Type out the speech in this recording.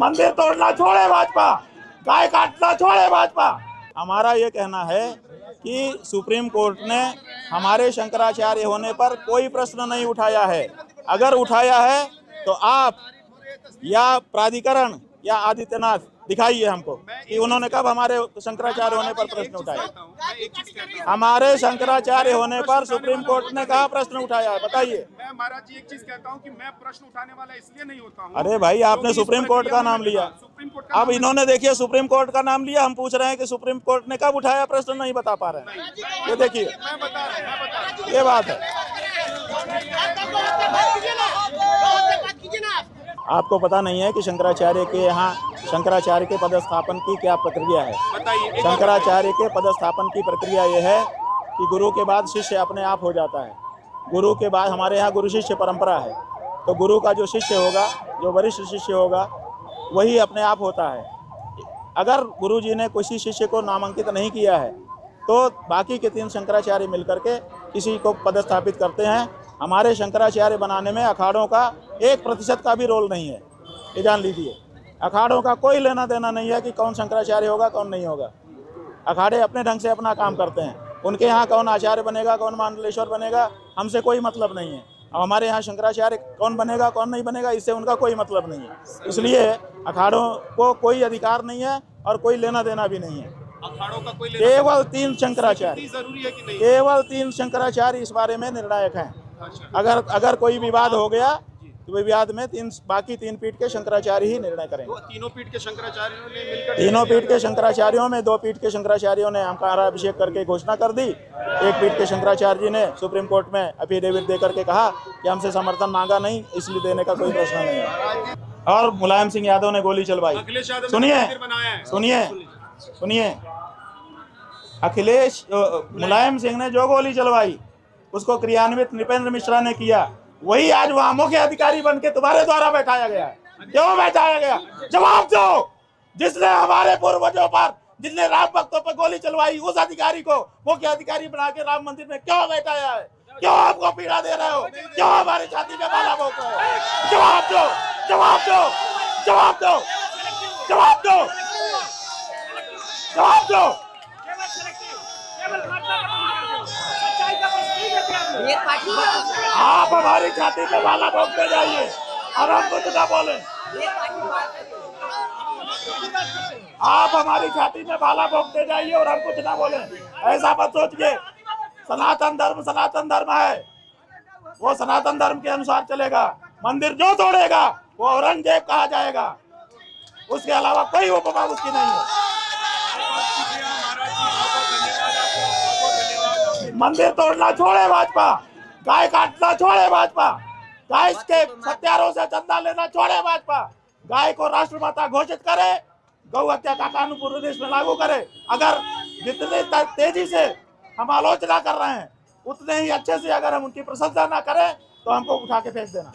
मंदिर तोड़ना छोड़े भाजपा, गाय काटना छोड़े भाजपा। हमारा ये कहना है कि सुप्रीम कोर्ट ने हमारे शंकराचार्य होने पर कोई प्रश्न नहीं उठाया है। अगर उठाया है तो आप या प्राधिकरण या आदित्यनाथ दिखाइए हमको कि उन्होंने कब हमारे शंकराचार्य होने पर प्रश्न उठाया। हमारे शंकराचार्य होने पर सुप्रीम कोर्ट ने कहा प्रश्न उठाया है, बताइए। मैं महाराज जी एक चीज कहता हूं कि मैं प्रश्न उठाने वाला इसलिए नहीं होता हूं। अरे भाई, आपने सुप्रीम कोर्ट का नाम लिया, अब इन्होंने देखिए सुप्रीम कोर्ट का नाम लिया, हम पूछ रहे हैं कि सुप्रीम कोर्ट ने कब उठाया प्रश्न, नहीं बता पा रहे हैं। ये देखिए, ये बात है। आपको पता नहीं है कि शंकराचार्य के यहाँ शंकराचार्य के पदस्थापन की क्या प्रक्रिया है? शंकराचार्य के पदस्थापन की प्रक्रिया ये है कि गुरु के बाद शिष्य अपने आप हो जाता है। गुरु के बाद हमारे यहाँ गुरु शिष्य परंपरा है, तो गुरु का जो शिष्य होगा, जो वरिष्ठ शिष्य होगा, वही अपने आप होता है। अगर गुरु जी ने किसी शिष्य को नामांकित नहीं किया है तो बाकी के 3 शंकराचार्य मिलकर के किसी को पदस्थापित करते हैं। हमारे शंकराचार्य बनाने में अखाड़ों का 1% का भी रोल नहीं है, ये जान लीजिए। अखाड़ों का कोई लेना देना नहीं है कि कौन शंकराचार्य होगा कौन नहीं होगा। अखाड़े अपने ढंग से अपना काम करते हैं। उनके यहाँ कौन आचार्य बनेगा, कौन मंडलेश्वर बनेगा, हमसे कोई मतलब नहीं है। और हमारे यहाँ शंकराचार्य कौन बनेगा कौन नहीं बनेगा, इससे उनका कोई मतलब नहीं है। इसलिए अखाड़ों को कोई अधिकार नहीं है और कोई लेना देना भी नहीं है। अखाड़ों का कोई केवल 3 शंकराचार्य, जरूरी है कि नहीं? केवल 3 शंकराचार्य इस बारे में निर्णायक हैं। अगर कोई विवाद हो गया तो विवाद में बाकी 3 पीठ के शंकराचार्य ही निर्णय करेंगे। तीनों पीठ के शंकराचार्यों ने मिलकर, तीनों पीठ के शंकराचार्यों में 2 पीठ के शंकराचार्यों ने हमारा अभिषेक करके घोषणा कर दी। 1 पीठ के शंकराचार्य जी ने सुप्रीम कोर्ट में एफिडेविट दे करके कहा कि हमसे समर्थन मांगा नहीं, इसलिए देने का कोई प्रश्न नहीं है। और मुलायम सिंह यादव ने गोली चलवाई। सुनिए सुनिए सुनिए, अखिलेश मुलायम सिंह ने जो गोली चलवाई उसको क्रियान्वित नृपेंद्र मिश्रा ने किया। वही आज वहां मुख्य अधिकारी बन के तुम्हारे द्वारा बैठाया गया है। क्यों बैठाया गया? जवाब दो। जिसने हमारे पूर्वजों पर, जिसने राम भक्तों पर गोली चलवाई, उस अधिकारी को मुख्य अधिकारी बना के राम मंदिर में क्यों बैठाया है? क्यों आपको पीड़ा दे रहे हो? क्यों हमारी छाती में माला भोंक रहे हो? जवाब दो, जवाब दो, जवाब दो, जवाब दो, जवाब दो। आप हमारी छाती पे माला भोंकते जाइए और हम कुछ ना बोले। आप हमारी छाती में माला भोंकते जाइए और हम कुछ ना बोले। ऐसा मत सोचिए। सनातन धर्म है, वो सनातन धर्म के अनुसार चलेगा। मंदिर जो तोड़ेगा वो औरंगजेब कहा जाएगा, उसके अलावा कोई उपमा उसकी नहीं है। मंदिर तोड़ना छोड़े भाजपा, गाय काटना छोड़े भाजपा, गाय के हत्यारों से चंदा लेना छोड़े भाजपा, गाय को राष्ट्रमाता घोषित करे, गौ हत्या का कानून पूरे देश में लागू करे। अगर जितने तेजी से हम आलोचना कर रहे हैं उतने ही अच्छे से अगर हम उनकी प्रशंसा ना करें तो हमको उठा के फेंक देना।